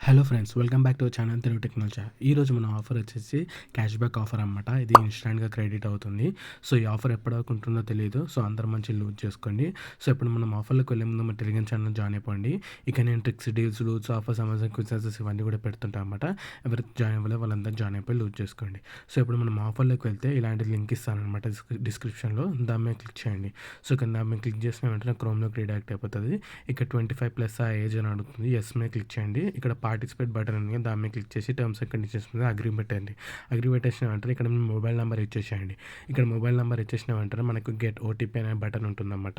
Hello friends, welcome back to our channel Telugu technology. ఈరోజు మన offer వచ్చేసి క్యాష్ బ్యాక్ ఆఫర్ అనమాట. ఇది ఇన్స్టాంట్గా క్రెడిట్ అవుతుంది. సో ఈ ఆఫర్ ఎప్పటిదాకా ఉంటుందో తెలియదు. సో అందరూ మంచి లూజ్ చేసుకోండి. సో ఇప్పుడు మనం ఆఫర్లోకి వెళ్ళే ముందు మన టెలిగ్రామ్ ఛానల్ జాయిన్ అయిపోండి. ఇక నేను tricks, deals, rules, offers, Amazon quizzes ఇవన్నీ కూడా పెడుతుంటాను అనమాట. ఎవరైతే జాయిన్ అవ్వలేదు వాళ్ళందరూ జాయిన్ అయిపోయి లూజ్ చేసుకోండి. సో ఇప్పుడు మనం ఆఫర్లోకి వెళ్తే ఇలాంటి లింక్ ఇస్తానమాట డిస్క్రిప్షన్లో. దాని మీద క్లిక్ చేయండి. సో ఇక్కడ దాని మీద క్లిక్ చేసిన వెంటనే క్రోమ్లోకి రీడాక్ట్ అయిపోతుంది. ఇక్కడ 25+ ఆ ఏజ్ అని అడుగుతుంది. ఎస్ మీద క్లిక్ చేయండి. ఇక్కడ పార్టిసిపేట్ బటన్ ఉంది, దాని మీద క్లిక్ చేసి టర్మ్స్ అండ్ కండిషన్స్ మీద అగ్రీ పెట్టండి. అగ్రీ పెట్టేసిన వెంటనే ఇక్కడ మీ మొబైల్ నెంబర్ ఇచ్చేసేయండి. ఇక్కడ మొబైల్ నెంబర్ ఇచ్చేసిన వెంటనే మనకు గెట్ ఓటీపీ అనే బటన్ ఉంటుందన్నమాట.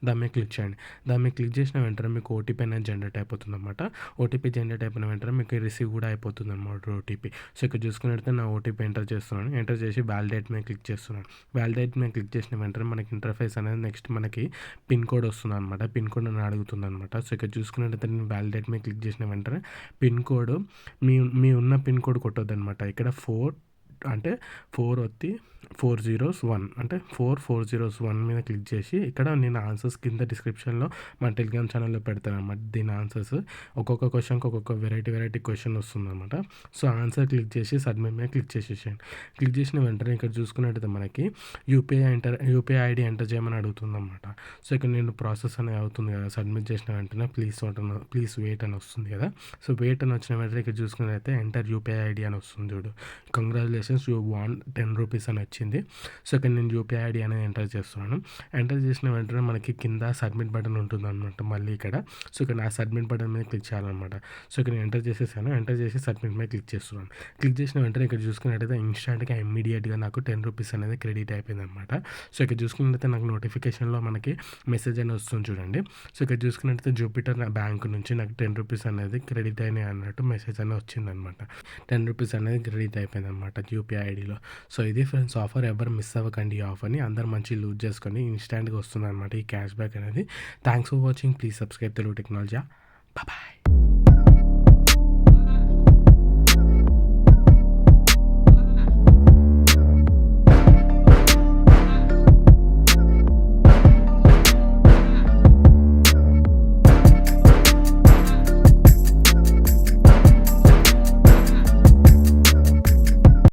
దాని మీద క్లిక్ చేయండి. దాని మీద క్లిక్ చేసిన వెంటనే మీకు ఓటీపీ అనేది జనరేట్ అయిపోతుంది అనమాట. ఓటీపీ జనరేట్ అయిపోయిన వెంటనే మీకు రిసీవ్ కూడా అయిపోతుంది అనమాట ఓటీపీ. సో ఇక్కడ చూసుకున్నట్లయితే నా ఓటీపీ ఎంటర్ చేస్తున్నాను. ఎంటర్ చేసి వ్యాలిడేట్ మీద క్లిక్ చేస్తున్నాను. వ్యాలిడేట్ మీద క్లిక్ చేసిన వెంటనే మనకి ఇంటర్ఫేస్ అనేది నెక్స్ట్ మనకి పిన్ కోడ్ వస్తుంది అనమాట. పిన్ కోడ్ అని అడుగుతుంది అనమాట. సో ఇక్కడ చూసుకున్నట్లయితే నేను వ్యాలిడేట్ మీద క్లిక్ చేసిన వెంటనే పిన్ కోడ్ మీ మీ ఉన్న పిన్ కోడ్ కొట్టొద్దు అనమాట. ఇక్కడ 4 అంటే 4 వచ్చి 401 అంటే 4401 మీద క్లిక్ చేసి ఇక్కడ నేను ఆన్సర్స్ కింద డిస్క్రిప్షన్లో మన టెలిగ్రామ్ ఛానల్లో పెడతాను అనమాట. దీని ఆన్సర్స్ ఒక్కొక్క క్వశ్చన్కి ఒక్కొక్క వెరైటీ క్వశ్చన్ వస్తుందన్నమాట. సో ఆన్సర్ క్లిక్ చేసి సబ్మిట్ మీద క్లిక్ చేసేసేయండి. క్లిక్ చేసిన వెంటనే ఇక్కడ చూసుకున్నట్టయితే మనకి యూపీఐ ఐడి ఎంటర్ చేయమని అడుగుతుందన్నమాట. సో ఇక్కడ నేను ప్రాసెస్ అనేది అవుతుంది కదా, సబ్మిట్ చేసిన వెంటనే ప్లీజ్ వెయిట్ అని వస్తుంది కదా. సో వెయిట్ అని వచ్చిన వెంటనే ఇక్కడ చూసుకున్నట్టయితే ఎంటర్ యూపీఐ ఐడి అని వస్తుంది చూడు. కంగ్రాచులేషన్స్, యూ వాంట్ 10 రూపీస్ అని వచ్చింది. సో ఇక్కడ నేను యూపీఐ ఐడి అనేది ఎంటర్ చేస్తున్నాను. ఎంటర్ చేసిన వెంటనే మనకి కింద సబ్మిట్ బటన్ ఉంటుంది అనమాట. మళ్ళీ ఇక్కడ సో ఇక్కడ నా సబ్మిట్ బటన్ మీద క్లిక్ చేయాలన్నమాట. సో ఇక్కడ నేను ఎంటర్ చేసేసాను. ఎంటర్ చేసి సబ్మిట్ మీద క్లిక్ చేస్తున్నాను. క్లిక్ చేసిన వెంటనే ఇక్కడ చూసుకున్నట్టయితే ఇన్స్టాంట్గా ఇమ్మీడియట్గా నాకు 10 రూపీస్ అనేది క్రెడిట్ అయిపోయింది అనమాట. సో ఇక్కడ చూసుకున్నట్టయితే నాకు నోటిఫికేషన్లో మనకి మెసేజ్ అనేది వస్తుంది చూడండి. సో ఇక్కడ చూసుకున్నట్టయితే జూపిటర్ బ్యాంక్ నుంచి నాకు 10 రూపీస్ అనేది క్రెడిట్ అయినాయి అన్నట్టు మెసేజ్ అనేది వచ్చిందనమాట. 10 రూపీస్ అనేది క్రెడిట్ అయిపోయింది అనమాట యూపీఐ ఐడిలో. సో ఇది ఫ్రెండ్స్ ఆఫర్. ఎవరు మిస్ అవ్వకండి ఈ ఆఫర్ని. అందరు మంచి లూజ్ చేసుకొని ఇన్స్టాంట్గా వస్తుంది అనమాట ఈ క్యాష్ బ్యాక్ అనేది. Thanks for watching. Please subscribe Telugu technology. Bye.